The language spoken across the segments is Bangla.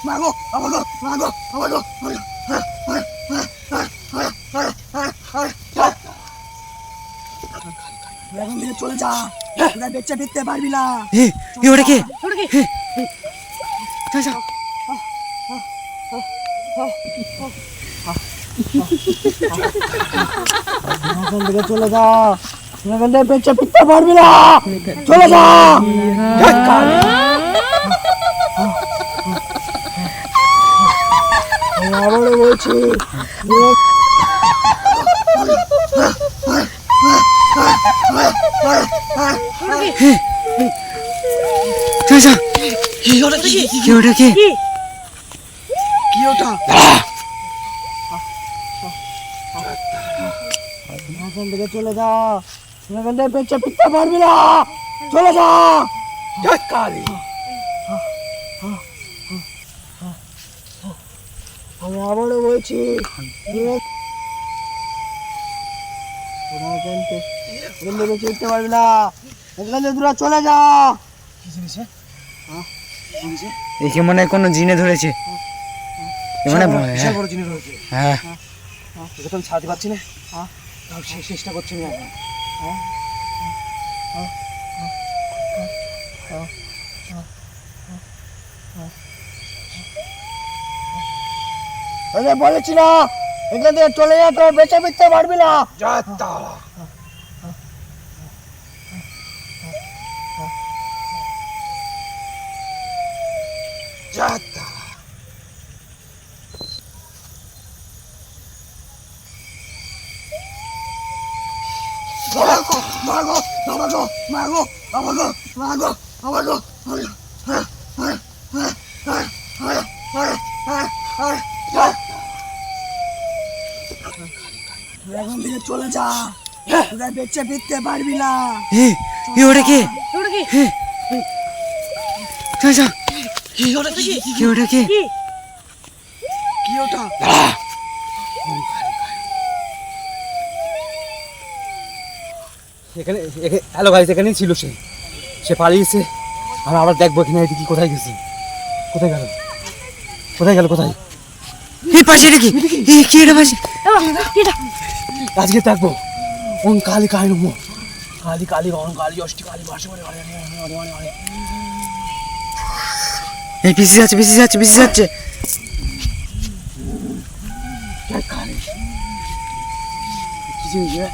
মাগো আমাগো মাগো আমাগো এখন থেকে চলে যা, তোরা বেঁচে ফিরতে পারবি না। ওটা কে? যা যা। এখন থেকে চলে যা, এখন থেকে বেঁচে ফিরতে পারবি না। চলে যা। আবারও বলছি যা যা। কি ওটা কি কে ওটা কে? কি ওটা? এখন থেকে চলে যা, এখন থেকে বেঁচে ফিরতে পারবি না। চলে যা। আমি আবারও বলছি চলতে পারবি না, এখান থেকে তোরা চলে যা। কি জিনিস? একে মনে হয় কোনো জিনে ধরেছে। মানে বিশাল বড় জিনিস রয়েছে। হ্যাঁ, এটা তো আমি ছাড়তে পারছি না। তাও চেষ্টা করছি আমি এখন। বলেছি না এখান থেকে চলে যা, তো বেঁচে ফিরতে পারবি না। মাগো আমাগো মাগো আমাগো মাগো আমাগো এখন থেকে চলে যা, তোরা বেঁচে ফিরতে পারবি না। ওটা কে? যা যা। কি ওটা কি? কে ওটা কে? কি ওটা? এখানে হ্যালো গাইস, এখানেই ছিল সে পালিয়েছে। আমি আবার দেখবো এখানে কি কোথায় গেছে, কোথায় গেল কোথায়? এই পাশে নাকি? কি এটা পাশে? আজকে দেখবো ওম কালী কালী নমঃ কালী কালী ওম কালী অষ্টি কালী ভাষা বলে এই পিছে যাচ্ছে। কালী কি জিনিস রে?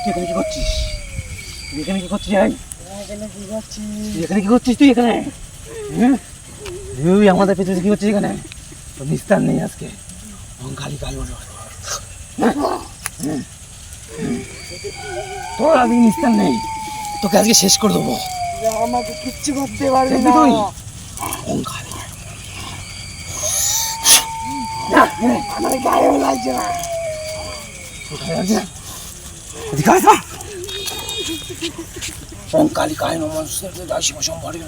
তুই এখানে কি করছিস? এখানে কি করছিস তুই এখানে? তুই আমাদের পেছনে কি করছিস এখানে? তোর নিস্তার নেই আজকে। ওম কালী কালী বলে তোর আজকে নিস্তার নেই, তোকে আজকে শেষ করে দেবো। আমাকে কিচ্ছু করতে পারবি না। ওম কালী আমার গায়েও লাগছে না। ওম কালী কালী নমঃ শিব শম্ভরি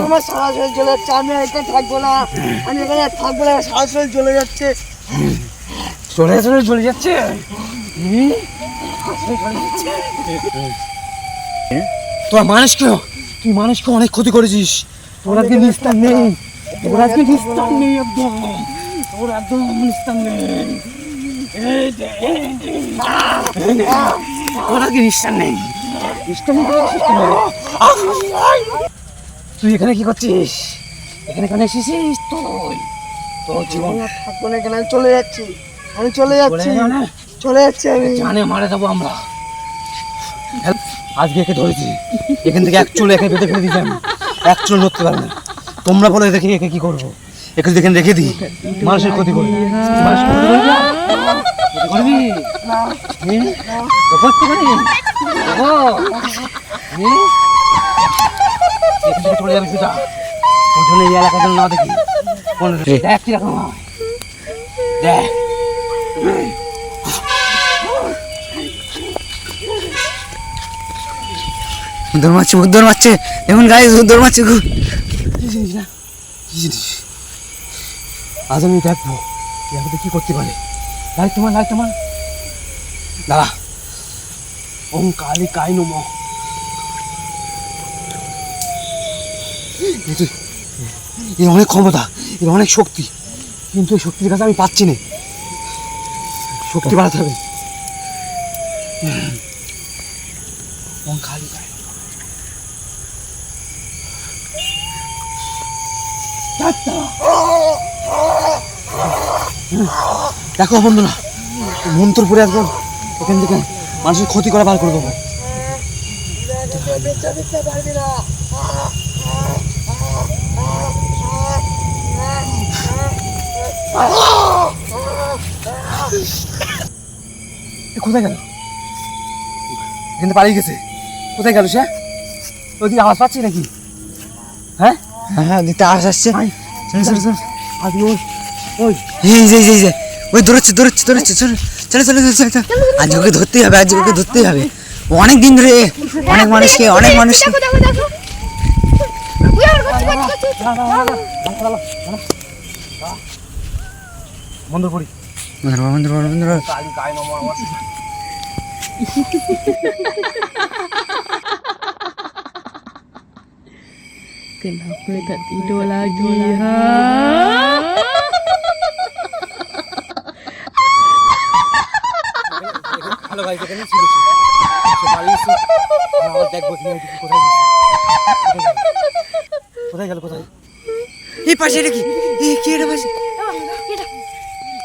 আমার সারা শরীর চলে যাচ্ছে, আমি এখানে থাকবো না, আমি এখানে থাকবো না, সারা শরীর চলে যাচ্ছে। চলে যাচ্ছে। তোর মানুষকে তুই মানুষকে অনেক ক্ষতি করেছিস। তোর আজকে নিস্তার নেই, তোর আজকে নিস্তার নেই, একদম তোর একদম নিস্তার নেই। তোর আজকে নিস্তার নেই। তুই এখানে কি করছিস? এখানে কেন এসেছিস? তোর জীবন থাকবো না, এখানে আমি চলে যাচ্ছি, আমি চলে যাচ্ছি আমি। জানে মারে দেবো আমরা। আজকে একে ধরেছি, এখান থেকে এক চুল একে বেঁধে ফেলে দিয়েছি আমি, এক চুল নড়তে পারবে না। তোমরা বলে দেখি একে কি করবো? একে যদি এখানে রেখে দিই মানুষের ক্ষতি করবি, মানুষের ক্ষতি করবি চলে যাবি সেটা ওই জন্য এই এলাকার জন্য না দেখি দেখ কিরকম হয়, দেখ উদ্দর মারছে এখন গায়ে উদ্দর মারছে খুব। কি জিনিস না কি জিনিস? আজ আমি দেখবো কি করতে পারে। লাইট তোমার দাঁড়া। ওম কালী কায় নমঃ। এর অনেক ক্ষমতা, এর অনেক শক্তি, কিন্তু এই শক্তির কাছে আমি পাচ্ছি না। শক্তি বাড়াতে হবে। ওম কালী কায় নমঃ। দেখো বন্ধুরা, মন্ত্র পড়ে একদম এখান থেকে মানুষের ক্ষতি করা বার করে দেবো। কোথায় গেল? এখানে পালিয়ে গেছে। কোথায় গেল সে? ওইদিকে আওয়াজ পাচ্ছি নাকি? হ্যাঁ হ্যাঁ দিতে আসছে। চলো চলো চলো। আজকে ওই এই যে ওই দৌড়চ্ছে চলো চলো চলো চলো চলো। আজ ওকে ধরতেই হবে, আজ ওকে ধরতেই হবে। ও অনেক দিন ধরে অনেক মানুষকে মন্ত্র পড়ি। বন্ধু কালী কায় নমঃ। Kenapa tak tidur lagi, ha? Hello ভাই, যেখানে ছিল সে পালিয়েছে। আমার দেখবো কি কোথায় গেছে। কোথায় গেল? কোথায়? এই পাশে এটা কি? কি এটা পাশে?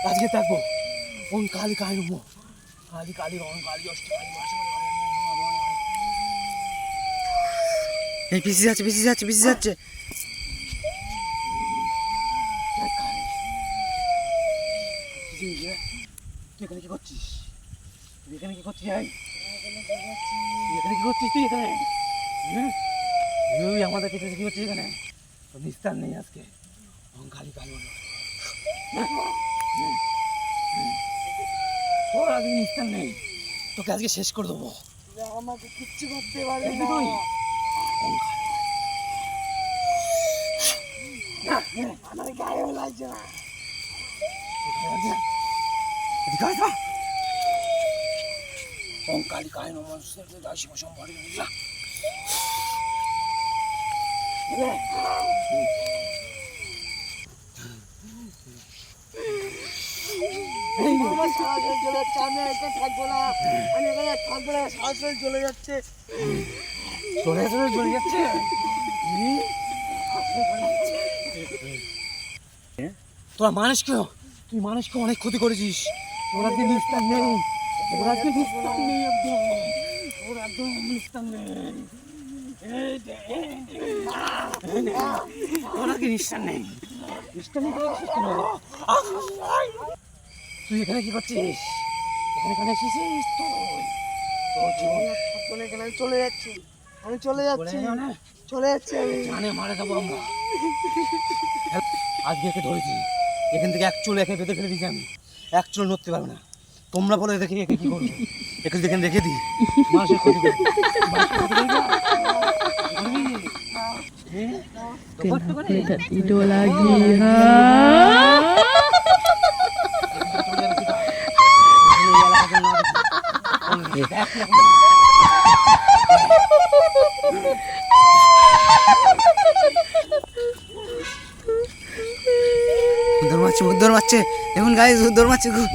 আজকে দেখবো। ওম কালী কায় নমঃ। কালী কালী ওম কালী অষ্ট কালী এই পিছিয়ে যাচ্ছে। তুই এখানে কি করছিস? তুই এখানে কি করছিস? তুই এখানে তুই আমাদের কিছু কি করছিস এখানে? তোর নিস্তার নেই আজকে। ওম কালী কালী তোর আজকে নিস্তার নেই। তোকে আজকে শেষ করে দেবো। আমাকে কিচ্ছু করতে পারবি না। আমার গায়েও লাগছে না। ওম কালী কায় নমঃ। শিব সম্পর্কে আমার সারা শরীর চলে যাচ্ছে, আমি এখানে থাকবো না। সারা শরীর চলে যাচ্ছে। চলে যাচ্ছে। তোরা মানুষকে, তুই মানুষকে অনেক ক্ষতি করেছিস। তোর আজকে নিস্তার নেই। তোর আজকে নিস্তার নেই। তোর একদম নিস্তার নেই। তোর আজকে নিস্তার নেই। তুই এখানে কি করছিস? এখানে কেন এসেছিস? তোর জীবন থাকবো না এখানে, আমি চলে যাচ্ছি। জানে মারা যাবো আমরা। আজকে একে ধরেছি, এখান থেকে এক চুল একে বেঁধে ফেলে দিয়েছি আমি। এক চুল নড়তে পারবে না। তোমরা বলে দেখি একে কি করবো। একে যদি এখানে রেখে দিই, মানুষের ক্ষতি করবো। Kenapa tak tidur lagi, ha? দৌড় মারছে দেখুন গাইস, দৌড় মারছে খুব।